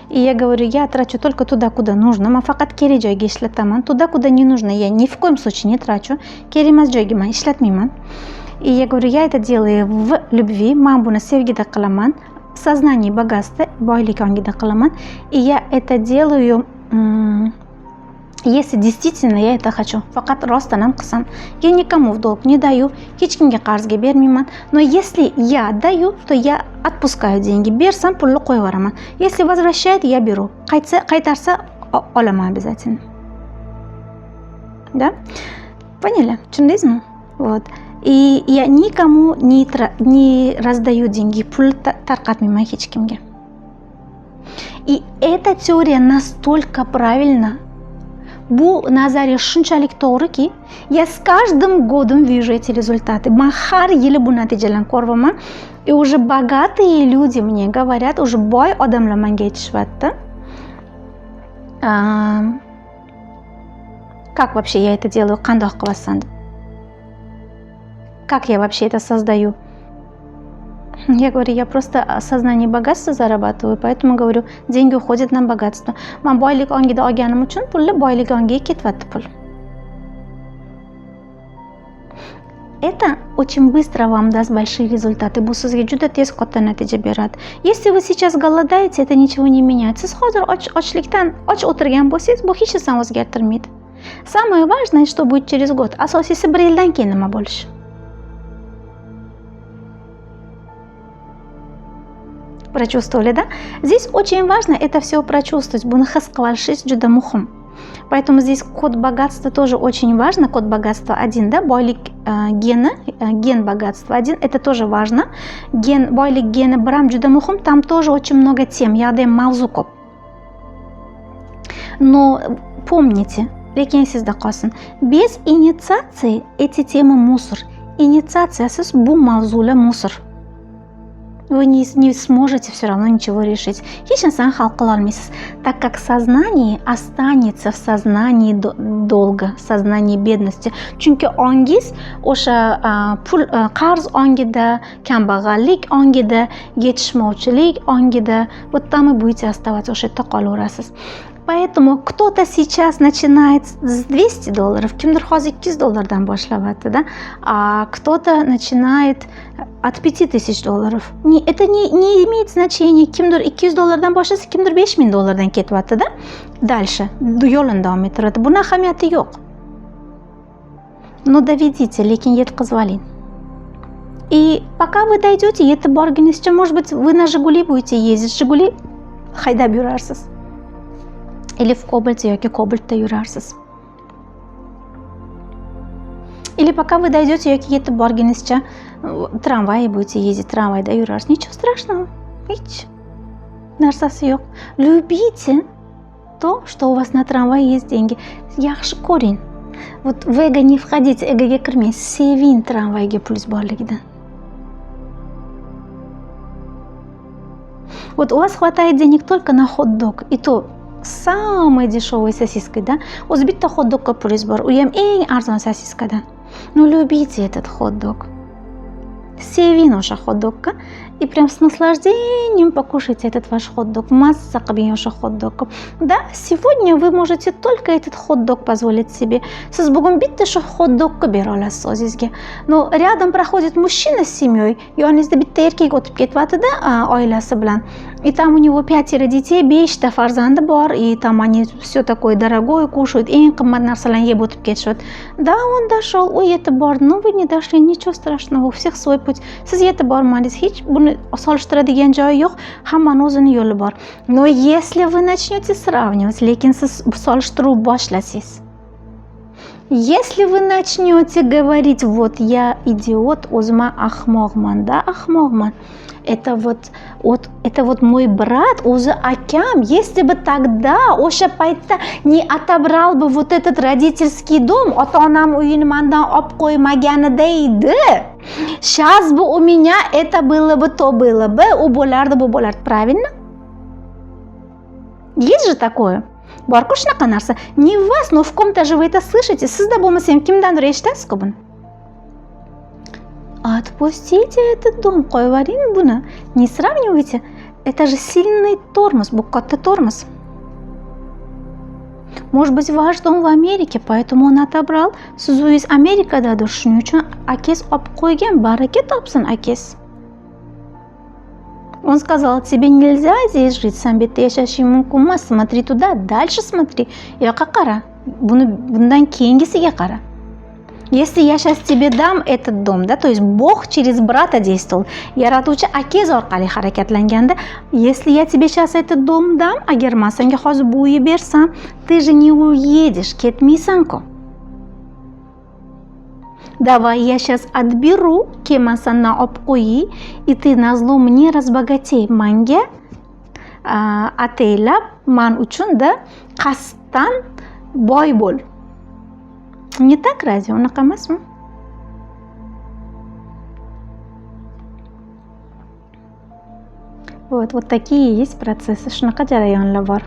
И я говорю, я трачу только туда, куда нужно. Man faqat kerak joyga ishlataman. Туда, куда не нужно, я ни в коем случае не трачу. Kerak emas joyga man ishlatmayman. И я говорю, я это делаю в любви. Man buni sevgida qilaman. В сознании богатства, boylik ongida qilaman. И я это делаю, если действительно я это хочу. Faqat rostdan ham qilsam. Я никому в долг не даю, hech kimga qarzga bermayman. Но если я даю, то я отпускаю деньги. Bersam pulni qo'yib yuboraman. Если возвращает, я беру. Qaytarsa olaman обязательно. Да? Поняли? Tushundingizmi? Вот. И я никому не раздаю деньги, pul tarqatmayman hech kimga. И эта теория настолько правильна. Bu nazariya shunchalik to'g'riki, я с каждым годом вижу эти результаты. Man har yili bu natijalarni ko'raman. И уже богатые люди мне говорят, уже boy odamlar menga aytishyapti. Как вообще я это делаю? Qandoq qilasan? Как я вообще это создаю? Я говорю, я просто сознание богатства зарабатываю, поэтому говорю, деньги уходят на богатство. Man boylik ongida olganim uchun pulni boylik ongiga ketyapti pul. Это очень быстро вам даст большие результаты. Bu sizga juda tez katta natija beradi. Если вы сейчас голодаете, это ничего не меняет. Siz hozir ochlikdan och o'tirgan bo'lsangiz, bu hech narsani o'zgartirmaydi. Самое важное, что будет через год. Asosiysi bir yildan keyin nima bo'lishi. Прочувствовали, да? Здесь очень важно это все прочувствовать. Buni his qilib olish juda muhim. Поэтому здесь код богатства тоже очень важно. Код богатства 1, да? Boylik geni, ген богатства 1, это тоже важно. Boylik geni bir ham juda muhim. Там тоже очень много тем. Yoqda ham mavzu ko'p. Но помните, lekin sizda qolsin. Без инициации эти темы мусор. Инициациясыз bu mavzular мусор. Вы не сможете все равно ничего решить. Hech narsani hal qila olmaysiz. Так как сознание останется в сознании долга, в сознании бедности. Chunki ongiz o'sha pul qarz ongida, kambag'allik ongida, yetishmovchilik ongida, вот там и будете оставаться, o'sha yerda qolaverasiz. Поэтому кто-то сейчас начинает с $200, kimdir hozir $200 boshlayapti, да? А кто-то начинает от $5000. Это не имеет значения. Kimdir $200 boshlasa, kimdir $5000 ketyapti, да? Дальше yo'lini davom ettiradi. Buni ahamiyati yo'q. Но доведите, lekin yetkazib oling. И пока вы дойдете, yetib borgunizcha, может быть, вы на Жигули будете ездить. Жигули haydab yurarsiz. Или в Кобальте yoki Kobaltda yurarsiz. Или пока вы дойдете yoki yetib borgunizcha tramvay будете ездить, tramvayda yurarsiz. Ничего страшного. Hech narsasi yo'q. Любите то, что у вас на tramvay есть деньги. Yaxshi ko'ring. Вот в эго не входите, эgoga kirmang. Seving tramvayga pul borligidan. Вот у вас хватает денег только на хот-дог, и то самой дешевой сосиской, да? O'zi bitta hot-dogga pulingiz bor, u ham eng arzon sosiskadan. Но любите этот хот-дог. Seving o'sha hot-dogga и прям с наслаждением покушайте этот ваш хот-дог. Масса qilib o'sha hot-dogga. Да, сегодня вы можете только этот хот-дог позволить себе. Siz bugun bitta shu hot-dogga bera olasiz o'zingizga. Но рядом проходит мужчина с семьей, yoningizda bitta erkak o'tib ketyapti-da, oilasi bilan. И там у него 5 детей, 5 farzandi bor, и там они все такое дорогое кушают, eng qimmat narsalarni yeb o'tib ketishadi. Да, он дошел, u yetib bordi, но вы не дошли, ничего страшного, у всех свой путь. Siz yetib bormadingiz, hech buni solishtiradigan joyi yo'q, hammani o'zini yo'li bor. Но если вы начнете сравнивать, lekin siz solishtiruv boshlasangiz, если вы начнете говорить, вот я идиот, o'zim ahmoqman, да, ahmoqman. Это вот мой брат, o'zi akam, если бы тогда o'sha paytda не отобрал бы вот этот родительский дом, ota-onam uyini mendan olib qo'ymaganida edi, сейчас бы у меня это было бы, то было бы, u bo'lardi, bu bo'lardi, правильно? Есть же такое? Bor-ku shunaqa narsa. Не в вас, но в ком-то же вы это слышите. Sizda bo'lmasa ham kimdandir eshitasiz-ku buni. Отпустите этот дом, qo'yib yuboring buni. Не сравнивайте. это же сильный тормоз, bu katta tormoz. Может быть, ваш дом в Америке, поэтому он отобрал. Siz uyingiz Amerikadadir, shuning uchun akangiz olib qo'ygan, baraka topsin akangiz. Он сказал, тебе нельзя здесь жить, san bu yerda yashashing mumkin emas, смотри туда, дальше смотри. U yoqqa qara, bundan keyingisiga qara. Если я сейчас тебе dam этот dom, да, то есть Бог через брата действовал, yaratuvchi akangiz orqali harakatlanganda, если я тебе сейчас этот dom dam, agar men senga hozir bu uyni bersam, ты же не уедешь, ketmaysan-ku. Давай я сейчас отберу, kemasani olib qo'yay, и ты назло мне разбогатей. Menga ataylab, men uchun-da qasddan boy bo'l. Не так разве? Unaqa emasmi? Вот такие есть процессы. Shunaqa jarayonlar bor.